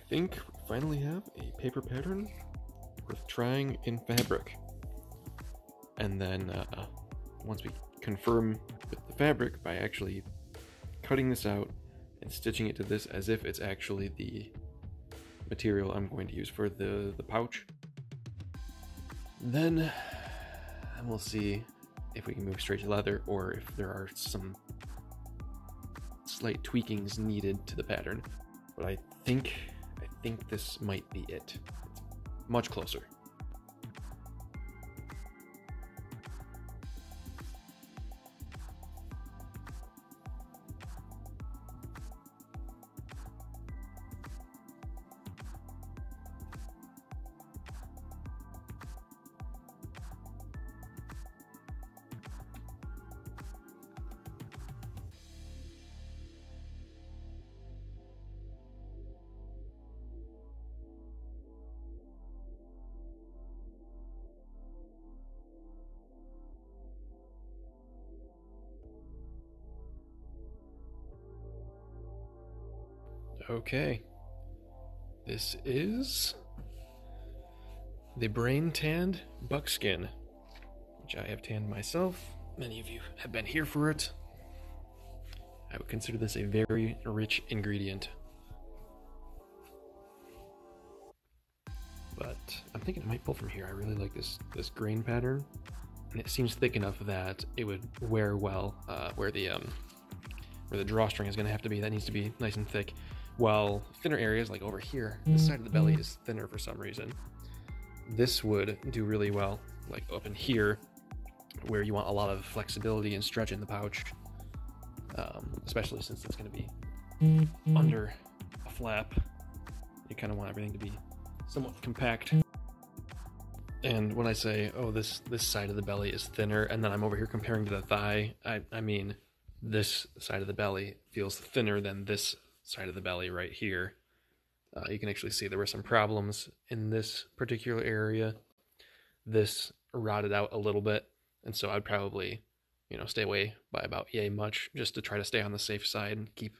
think we finally have a paper pattern worth trying in fabric. And then once we confirm with the fabric by actually cutting this out and stitching it to this as if it's actually the material I'm going to use for the pouch, then we'll see if we can move straight to leather or if there are some slight tweakings needed to the pattern. But I think this might be it. It's much closer. Okay, this is the brain tanned buckskin, which I have tanned myself. Many of you have been here for it. I would consider this a very rich ingredient. But I'm thinking I might pull from here. I really like this grain pattern, and it seems thick enough that it would wear well where the drawstring is going to have to be. That needs to be nice and thick. While thinner areas, like over here, this side of the belly is thinner for some reason. This would do really well, like up in here, where you want a lot of flexibility and stretch in the pouch, especially since it's going to be under a flap. You kind of want everything to be somewhat compact. And when I say, oh, this side of the belly is thinner, and then I'm over here comparing to the thigh, I mean this side of the belly feels thinner than this side of the belly right here. You can actually see there were some problems in this particular area. This rotted out a little bit, and so I'd probably, stay away by about yay much just to try to stay on the safe side and keep,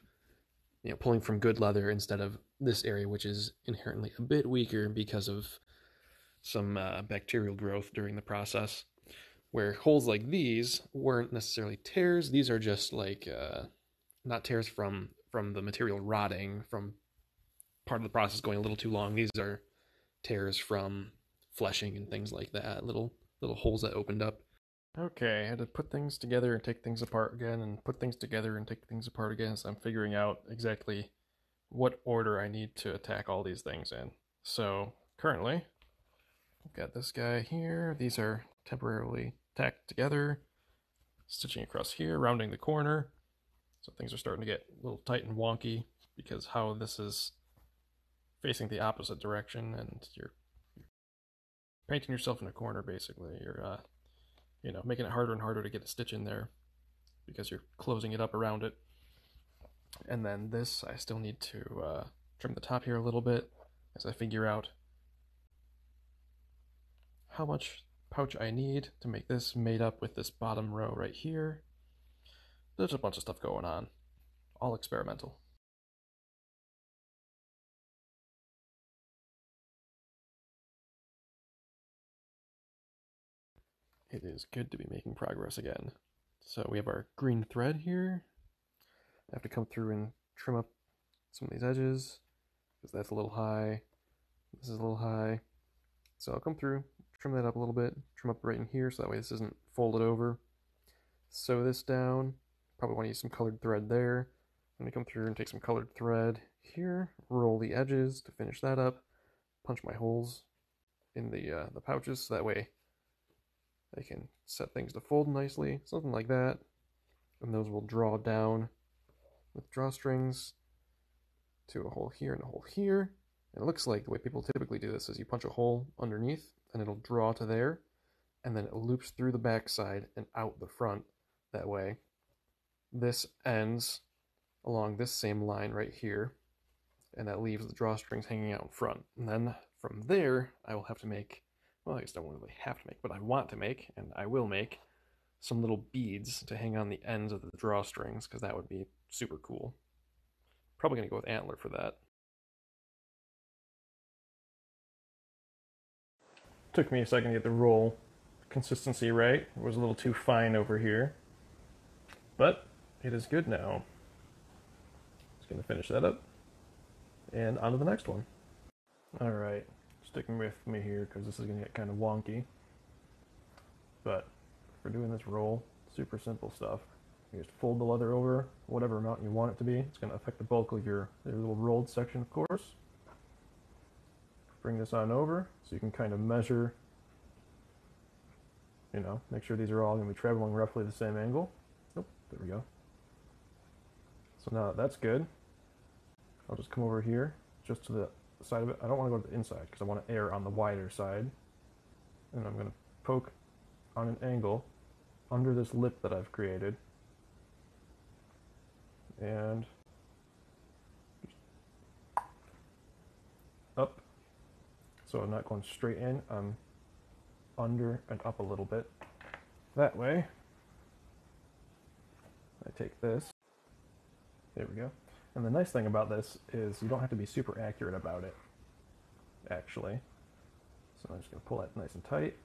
pulling from good leather instead of this area, which is inherently a bit weaker because of some bacterial growth during the process. Where holes like these weren't necessarily tears. These are just like not tears from the material rotting, from part of the process going a little too long. These are tears from fleshing and things like that, little holes that opened up. Okay, I had to put things together and take things apart again, and put things together and take things apart again, so I'm figuring out exactly what order I need to attack all these things in. So currently, I've got this guy here. These are temporarily tacked together, stitching across here, rounding the corner. So things are starting to get a little tight and wonky because how this is facing the opposite direction, and you're painting yourself in a corner basically. You're making it harder and harder to get a stitch in there because you're closing it up around it. And then this, I still need to trim the top here a little bit as I figure out how much pouch I need to make this made up with this bottom row right here. There's a bunch of stuff going on, all experimental. It is good to be making progress again. So we have our green thread here. I have to come through and trim up some of these edges because that's a little high. This is a little high. So I'll come through, trim that up a little bit, trim up right in here so that way this isn't folded over. Sew this down. Probably want to use some colored thread there. Let me come through and take some colored thread here, roll the edges to finish that up, punch my holes in the pouches so that way I can set things to fold nicely, something like that. And those will draw down with drawstrings to a hole here and a hole here. And it looks like the way people typically do this is you punch a hole underneath and it'll draw to there, and then it loops through the back side and out the front that way. This ends along this same line right here, and that leaves the drawstrings hanging out in front. And then from there, I will have to make, well, I guess I don't really have to make, but I want to make, and I will make, some little beads to hang on the ends of the drawstrings, because that would be super cool. Probably going to go with antler for that. Took me a second to get the roll consistency right. It was a little too fine over here, but it is good now. Just going to finish that up and on to the next one. All right, sticking with me here because this is going to get kind of wonky, but for doing this roll, super simple stuff. You just fold the leather over whatever amount you want it to be. It's going to affect the bulk of your little rolled section, of course. Bring this on over so you can kind of measure, you know, make sure these are all going to be traveling roughly the same angle. Oh, there we go. So now that that's good, I'll just come over here just to the side of it. I don't want to go to the inside because I want to err on the wider side. And I'm going to poke on an angle under this lip that I've created. And up. So I'm not going straight in, I'm under and up a little bit. That way, I take this. There we go. And the nice thing about this is you don't have to be super accurate about it, actually. So I'm just going to pull that nice and tight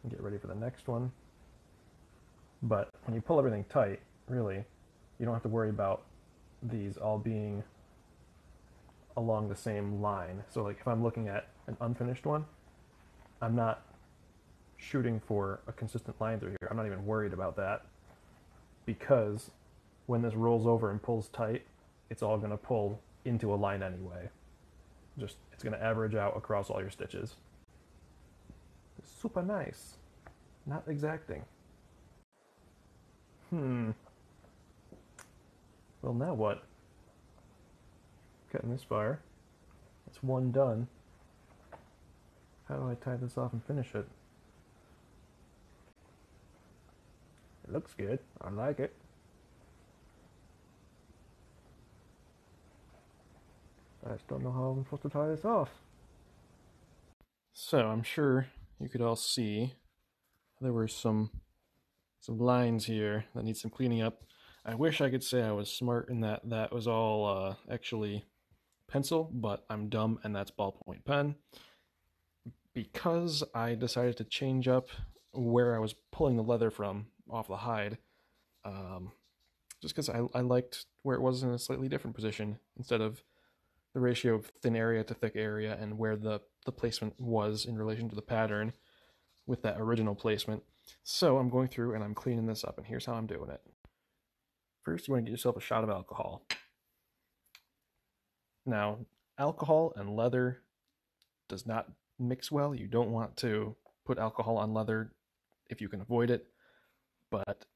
and get ready for the next one. But when you pull everything tight, really, you don't have to worry about these all being along the same line. So like if I'm looking at an unfinished one, I'm not shooting for a consistent line through here. I'm not even worried about that because when this rolls over and pulls tight, it's all going to pull into a line anyway. Just it's going to average out across all your stitches. Super nice. Not exacting. Well, now what? Cutting this far. That's one done. How do I tie this off and finish it? It looks good. I like it. I just don't know how I'm supposed to tie this off. So I'm sure you could all see there were some lines here that need some cleaning up. I wish I could say I was smart in that that was all actually pencil, but I'm dumb and that's ballpoint pen. Because I decided to change up where I was pulling the leather from off the hide, just because I liked where it was in a slightly different position instead of the ratio of thin area to thick area and where the placement was in relation to the pattern with that original placement. So I'm going through and I'm cleaning this up, and here's how I'm doing it. First, you want to get yourself a shot of alcohol. Now, alcohol and leather does not mix well. You don't want to put alcohol on leather if you can avoid it, but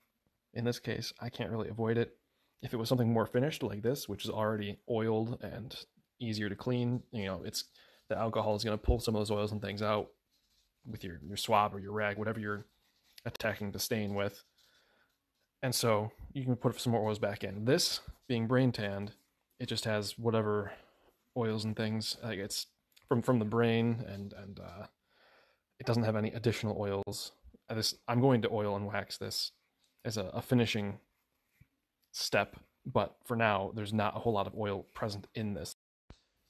in this case, I can't really avoid it. If it was something more finished like this, which is already oiled and easier to clean, you know, it's the alcohol is going to pull some of those oils and things out with your swab or your rag, whatever you're attacking the stain with. And so you can put some more oils back in. This being brain tanned, it just has whatever oils and things. Like it's from the brain, and it doesn't have any additional oils. I'm going to oil and wax this as a finishing step, but for now, there's not a whole lot of oil present in this.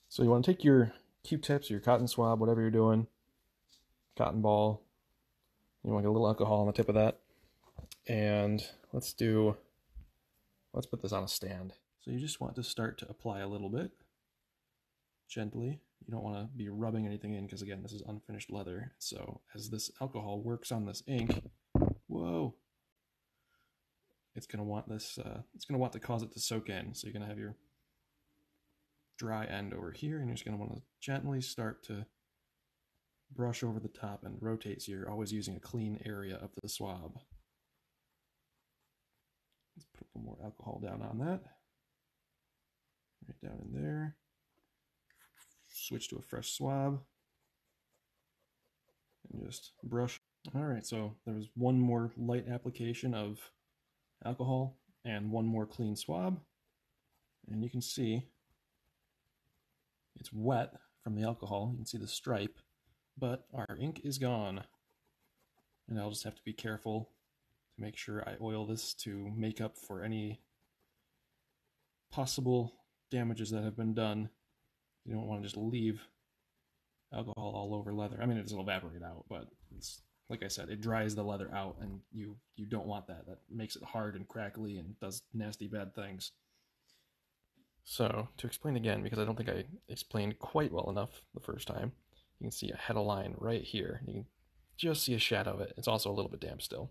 So you want to take your Q-tips, your cotton swab, whatever you're doing, cotton ball. You want to get a little alcohol on the tip of that, and let's put this on a stand. So you just want to start to apply a little bit, gently. You don't want to be rubbing anything in because, again, this is unfinished leather. So as this alcohol works on this ink, whoa, it's going to want this, it's going to want to cause it to soak in. So you're going to have your dry end over here, and you're just going to want to gently start to brush over the top and rotate, so you're always using a clean area of the swab. Let's put a little more alcohol down on that. Right down in there. Switch to a fresh swab. And just brush. Alright, so there was one more light application of alcohol and one more clean swab. And you can see it's wet from the alcohol. You can see the stripe, but our ink is gone. And I'll just have to be careful to make sure I oil this to make up for any possible damages that have been done. You don't want to just leave alcohol all over leather. I mean, it'll evaporate out, but it's, like I said, it dries the leather out, and you don't want that. That makes it hard and crackly and does nasty bad things. So, to explain again, because I don't think I explained quite well enough the first time, you can see I had a line right here. You can just see a shadow of it. It's also a little bit damp still.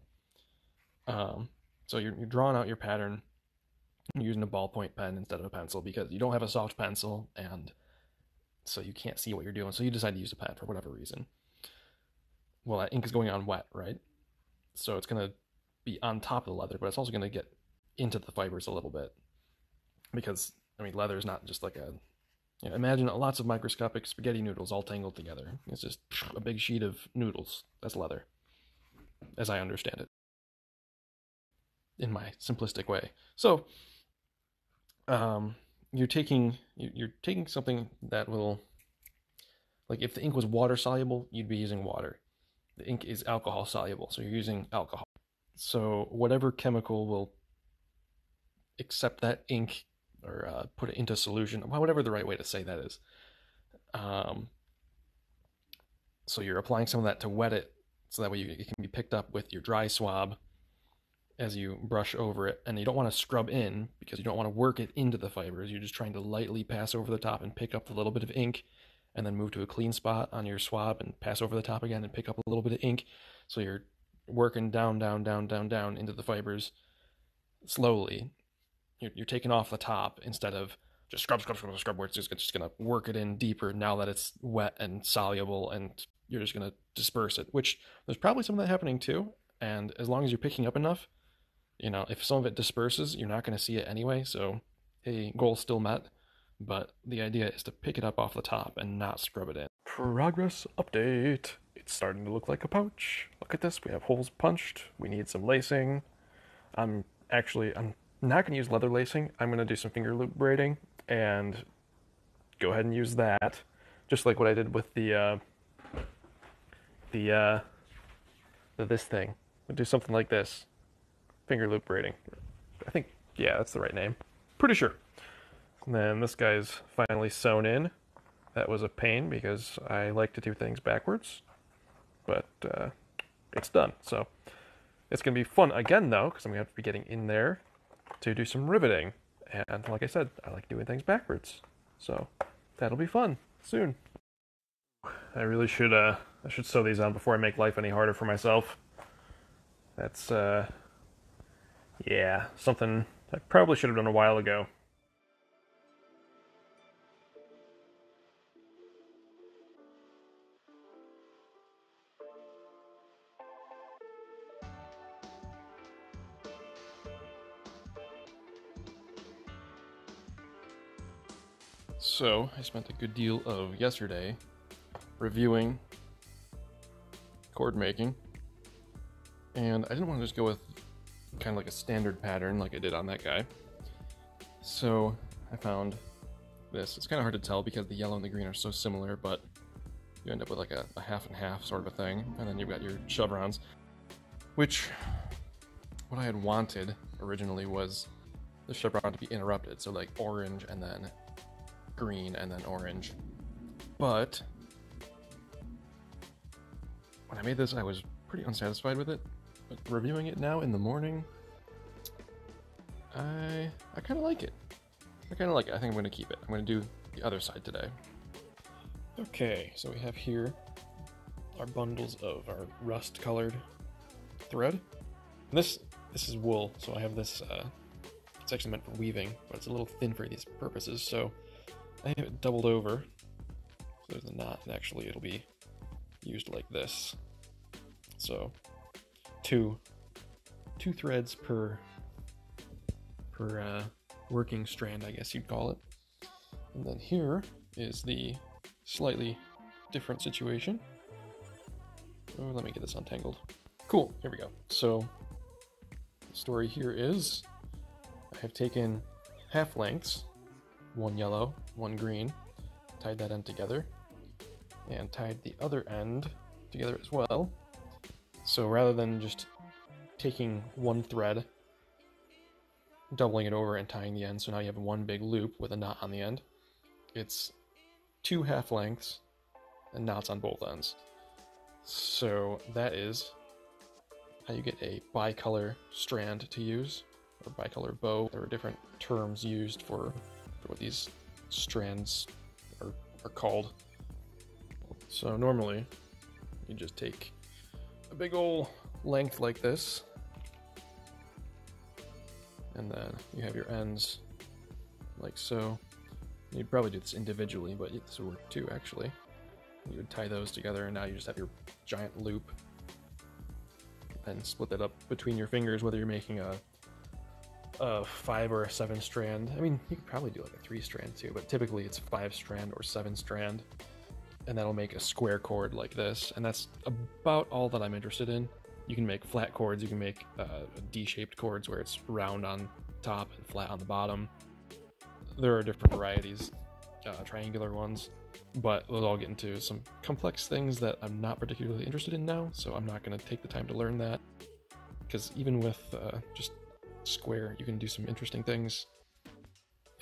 So you're drawing out your pattern using a ballpoint pen instead of a pencil because you don't have a soft pencil, and so you can't see what you're doing. So you decide to use a pen for whatever reason. Well, that ink is going on wet, right? So it's going to be on top of the leather, but it's also going to get into the fibers a little bit. Because, I mean, leather is not just like a... You know, imagine lots of microscopic spaghetti noodles all tangled together. It's just a big sheet of noodles. That's leather, as I understand it, in my simplistic way. So, you're taking something that will, like, if the ink was water soluble, you'd be using water. The ink is alcohol soluble, so you're using alcohol. So whatever chemical will accept that ink or put it into solution, whatever the right way to say that is. So you're applying some of that to wet it, so that way it can be picked up with your dry swab as you brush over it. And you don't want to scrub in because you don't want to work it into the fibers. You're just trying to lightly pass over the top and pick up a little bit of ink, and then move to a clean spot on your swab and pass over the top again and pick up a little bit of ink. So you're working down into the fibers slowly. You're taking off the top instead of just scrub, where it's just going to work it in deeper now that it's wet and soluble, and you're just going to disperse it, which there's probably some of that happening too. And as long as you're picking up enough, you know, if some of it disperses, you're not going to see it anyway. So, hey, goal still met. But the idea is to pick it up off the top and not scrub it in. Progress update. It's starting to look like a pouch. Look at this. We have holes punched. We need some lacing. I'm not going to use leather lacing. I'm going to do some finger loop braiding and go ahead and use that. Just like what I did with the this thing. I'll do something like this. Finger loop braiding. I think, yeah, that's the right name. Pretty sure. And then this guy's finally sewn in. That was a pain because I like to do things backwards. But it's done. So it's going to be fun again, though, because I'm going to have to be getting in there to do some riveting. And like I said, I like doing things backwards. So that'll be fun soon. I really should sew these on before I make life any harder for myself. That's, yeah, something I probably should have done a while ago. So, I spent a good deal of yesterday reviewing cord making, and I didn't want to just go with kind of like a standard pattern like I did on that guy. So, I found this. It's kind of hard to tell because the yellow and the green are so similar, but you end up with like a half and half sort of a thing, and then you've got your chevrons, which what I had wanted originally was the chevron to be interrupted, so like orange and then green and then orange. But when I made this, I was pretty unsatisfied with it. But reviewing it now in the morning, I kind of like it. I think I'm going to keep it. I'm going to do the other side today. Okay, so we have here our bundles of our rust-colored thread. And this is wool, so I have this. It's actually meant for weaving, but it's a little thin for these purposes. So I have it doubled over, so there's a knot, and actually it'll be used like this. So two threads per working strand, I guess you'd call it. And then here is the slightly different situation. Oh, let me get this untangled. Cool, here we go. So the story here is I have taken half lengths, one yellow, one green, tied that end together, and tied the other end together as well. So rather than just taking one thread, doubling it over and tying the end, so now you have one big loop with a knot on the end, it's two half lengths and knots on both ends. So that is how you get a bicolor strand to use, or bicolor bow. There are different terms used for what these strands are called. So normally you just take a big old length like this, and then you have your ends like so. You'd probably do this individually, but this would work too, actually. You would tie those together, and now you just have your giant loop, and split that up between your fingers, whether you're making a 5 or a 7 strand. I mean, you could probably do like a 3 strand too, but typically it's 5 strand or 7 strand, and that'll make a square cord like this. And that's about all that I'm interested in. You can make flat cords, you can make D-shaped cords where it's round on top and flat on the bottom. There are different varieties, triangular ones, but those all get into some complex things that I'm not particularly interested in now, so I'm not going to take the time to learn that, because even with just square, you can do some interesting things.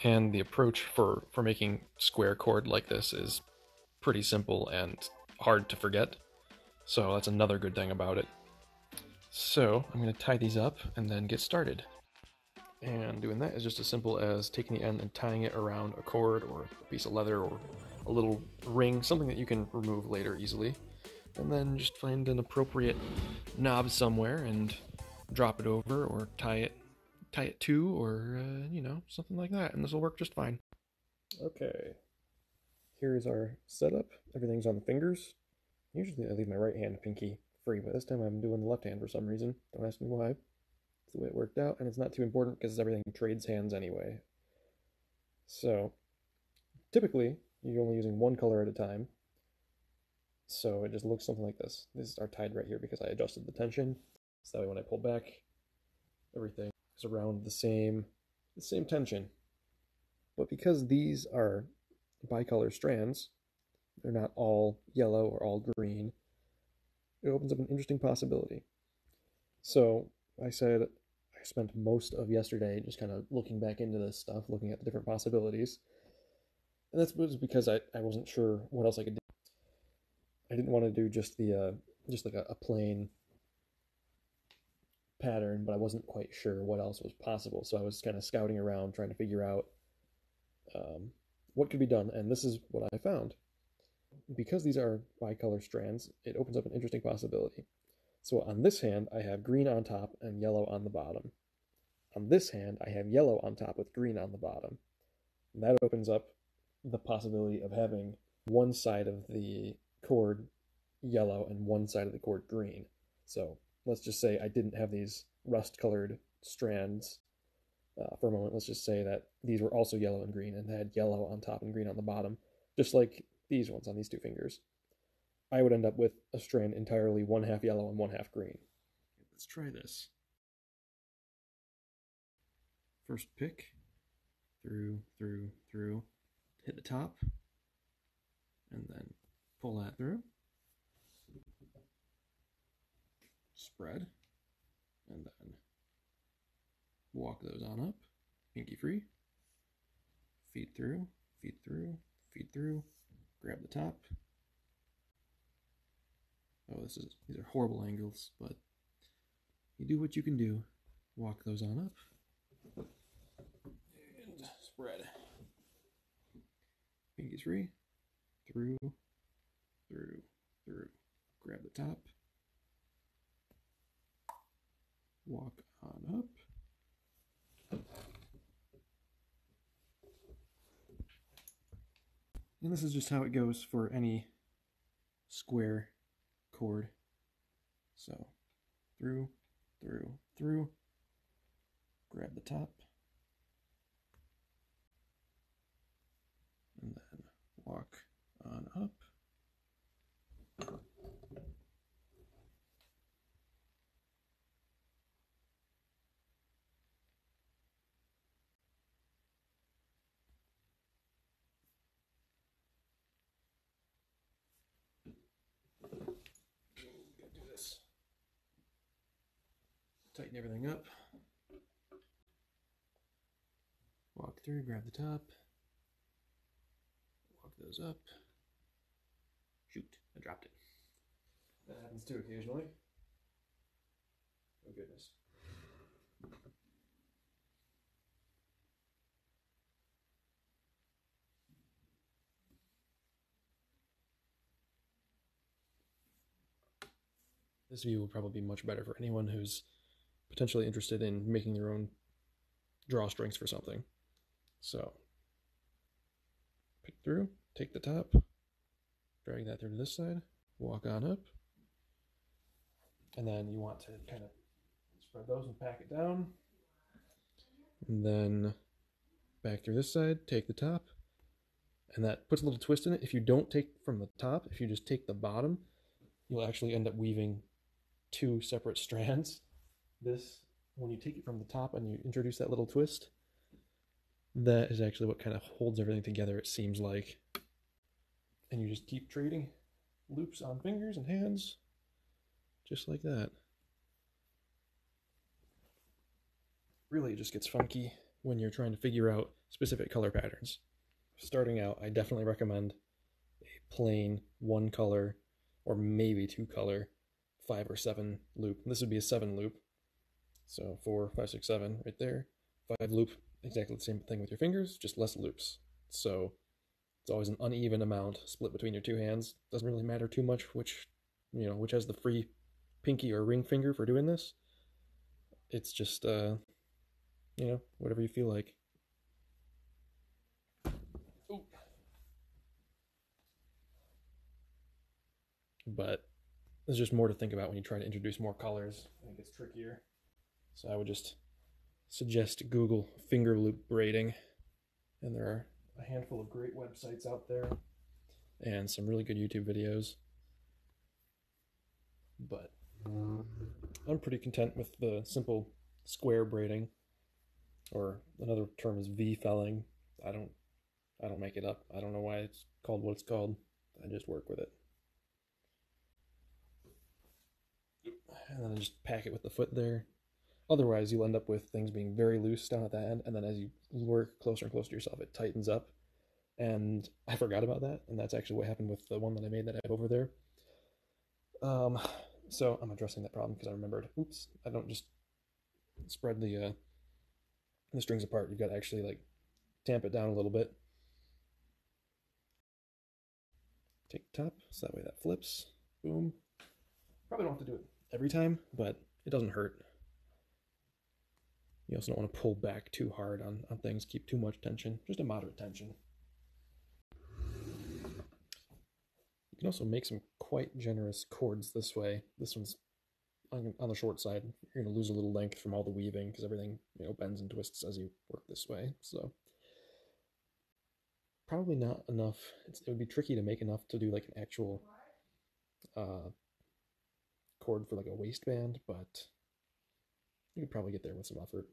And the approach for making square cord like this is pretty simple and hard to forget, so that's another good thing about it. So I'm going to tie these up and then get started. And doing that is just as simple as taking the end and tying it around a cord or a piece of leather or a little ring, something that you can remove later easily. And then just find an appropriate knob somewhere and drop it over, or tie it to, or you know, something like that, and this will work just fine. Okay, here's our setup. Everything's on the fingers. Usually I leave my right hand pinky free, but this time I'm doing the left hand for some reason. Don't ask me why. It's the way it worked out, and it's not too important because everything trades hands anyway. So typically you're only using one color at a time, so it just looks something like this. These are tied right here because I adjusted the tension, so that way when I pull back, everything is around the same tension. But because these are bicolor strands, they're not all yellow or all green, it opens up an interesting possibility. So I said I spent most of yesterday just kind of looking back into this stuff, looking at the different possibilities. And that was because I wasn't sure what else I could do. I didn't want to do just like a plain pattern, but I wasn't quite sure what else was possible. So I was kind of scouting around, trying to figure out what could be done, and this is what I found. Because these are bicolor strands, it opens up an interesting possibility. So on this hand, I have green on top and yellow on the bottom. On this hand, I have yellow on top with green on the bottom. And that opens up the possibility of having one side of the cord yellow and one side of the cord green. So let's just say I didn't have these rust-colored strands for a moment. Let's just say that these were also yellow and green, and had yellow on top and green on the bottom, just like these ones on these 2 fingers. I would end up with a strand entirely 1/2 yellow and 1/2 green. Let's try this. First pick, through, hit the top, and then pull that through. Spread, and then walk those on up, pinky free, feed through, grab the top. Oh, these are horrible angles, but you do what you can do. Walk those on up, and spread. Pinkies free, through, grab the top, walk on up. And this is just how it goes for any square cord. So through, grab the top, and then walk on up. Do this. Tighten everything up. Walk through, grab the top, walk those up, Shoot, I dropped it. That happens too occasionally. Oh goodness. This view will probably be much better for anyone who's potentially interested in making their own drawstrings for something. So, pick through, take the top, drag that through to this side, walk on up, and then you want to kind of spread those and pack it down. And then back through this side, take the top, and that puts a little twist in it. If you don't take from the top, if you just take the bottom, you'll actually end up weaving two separate strands. This, when you take it from the top and you introduce that little twist, that is actually what kind of holds everything together, it seems like. And you just keep trading loops on fingers and hands, just like that. Really, it just gets funky when you're trying to figure out specific color patterns. Starting out, I definitely recommend a plain one color or maybe two color 5 or 7 loop. This would be a 7 loop. So 4, 5, 6, 7 right there. 5 loop, exactly the same thing with your fingers, just less loops. So it's always an uneven amount split between your two hands. Doesn't really matter too much which has the free pinky or ring finger for doing this. It's just whatever you feel like. Ooh. But there's just more to think about when you try to introduce more colors. I think it's trickier. So I would just suggest Google finger loop braiding. And there are a handful of great websites out there and some really good YouTube videos. But I'm pretty content with the simple square braiding, or another term is V-felling. I don't make it up. I don't know why it's called what it's called. I just work with it. And then I just pack it with the foot there. Otherwise, you'll end up with things being very loose down at that end, and then as you work closer and closer to yourself, it tightens up. And I forgot about that, and that's actually what happened with the one that I made that I have over there. So I'm addressing that problem because I remembered, oops, I don't just spread the strings apart. You've got to actually like tamp it down a little bit. Take the top, so that way that flips. Boom. Probably don't have to do it every time, but it doesn't hurt. You also don't want to pull back too hard on things, keep too much tension, just a moderate tension. You can also make some quite generous cords this way. This one's on the short side. You're going to lose a little length from all the weaving because everything bends and twists as you work this way. So probably not enough. It would be tricky to make enough to do like an actual cord for like a waistband, but you could probably get there with some effort.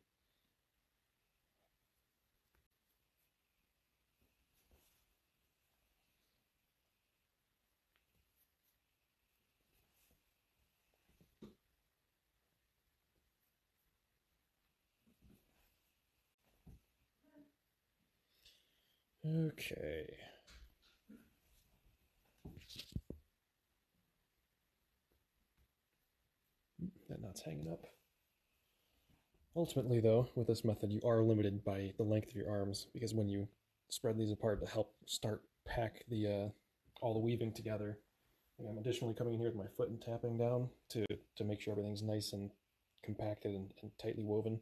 Okay. That knot's hanging up. Ultimately, though, with this method, you are limited by the length of your arms, because when you spread these apart to help pack the all the weaving together, I'm additionally coming in here with my foot and tapping down to make sure everything's nice and compacted and tightly woven.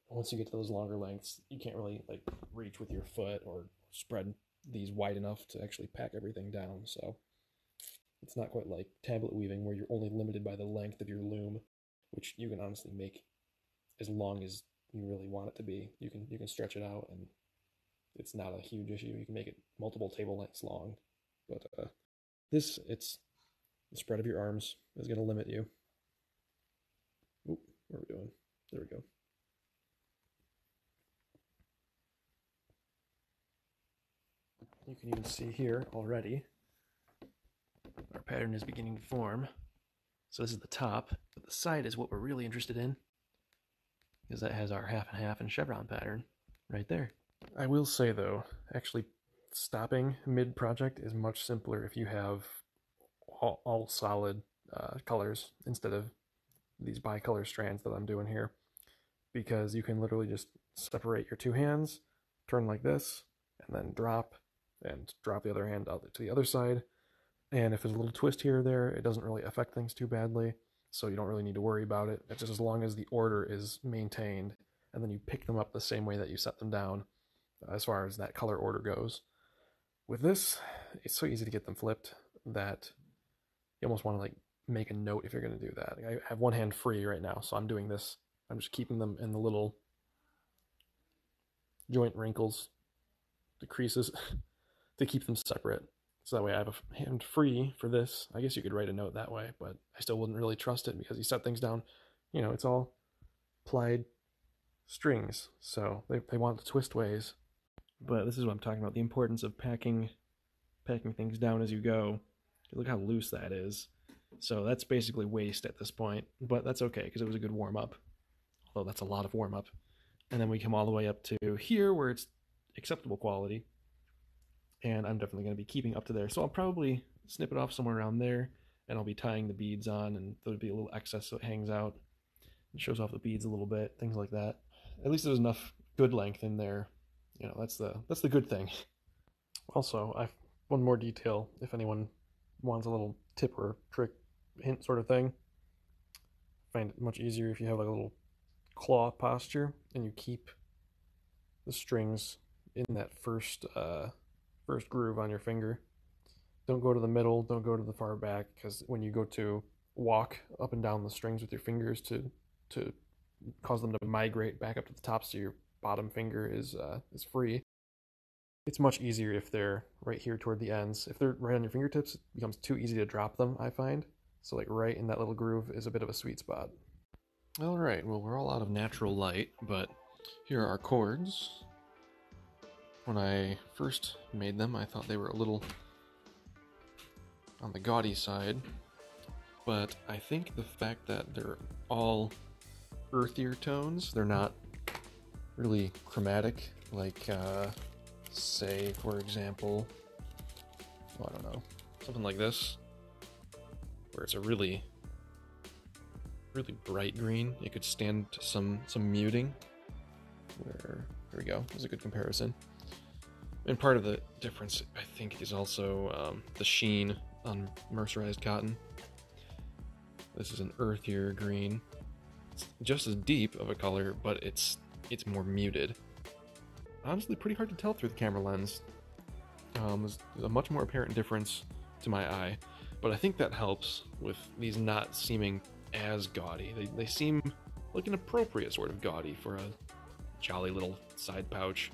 Once you get to those longer lengths, you can't really like reach with your foot or spread these wide enough to actually pack everything down. So it's not quite like tablet weaving where you're only limited by the length of your loom, which you can honestly make as long as you really want it to be. You can stretch it out, and it's not a huge issue. You can make it multiple table lengths long. But it's the spread of your arms is going to limit you. Oop, what are we doing? There we go. You can even see here already, our pattern is beginning to form. So this is the top, but the side is what we're really interested in, because that has our half and half and chevron pattern right there. I will say though, actually stopping mid-project is much simpler if you have all solid colors instead of these bicolor strands that I'm doing here, because you can literally just separate your two hands, turn like this, and then drop, and drop the other hand out to the other side. And if there's a little twist here or there, it doesn't really affect things too badly, so you don't really need to worry about it. It's just as long as the order is maintained, and then you pick them up the same way that you set them down, as far as that color order goes. With this, it's so easy to get them flipped that you almost want to like make a note if you're going to do that. I have one hand free right now, so I'm doing this. I'm just keeping them in the little joint wrinkles, the creases, to keep them separate. So that way I have a hand free for this. I guess you could write a note that way, but I still wouldn't really trust it because you set things down, you know, it's all plied strings, so they want the twist ways. But this is what I'm talking about, the importance of packing things down as you go. Look how loose that is. So that's basically waste at this point, but that's okay because it was a good warm-up. Although that's a lot of warm-up. And then we come all the way up to here where it's acceptable quality. And I'm definitely going to be keeping up to there. So I'll probably snip it off somewhere around there, and I'll be tying the beads on, and there'll be a little excess so it hangs out. It shows off the beads a little bit, things like that. At least there's enough good length in there. You know, that's the good thing. Also, I've one more detail if anyone wants a little tip or trick hint sort of thing. I find it much easier if you have like a little claw posture and you keep the strings in that first groove on your finger. Don't go to the middle, don't go to the far back, because when you go to walk up and down the strings with your fingers to cause them to migrate back up to the top so your bottom finger is free, it's much easier if they're right here toward the ends. If they're right on your fingertips, it becomes too easy to drop them, I find. So like right in that little groove is a bit of a sweet spot. Alright, well we're all out of natural light, but here are our chords. When I first made them, I thought they were a little on the gaudy side, but I think the fact that they're all earthier tones, they're not really chromatic, like, say, for example, I don't know, something like this, where it's a really bright green. It could stand some muting, where, here we go, there's a good comparison. And part of the difference, I think, is also the sheen on mercerized cotton. This is an earthier green. It's just as deep of a color, but it's more muted. Honestly, pretty hard to tell through the camera lens. There's a much more apparent difference to my eye, but I think that helps with these not seeming as gaudy. They seem like an appropriate sort of gaudy for a jolly little side pouch.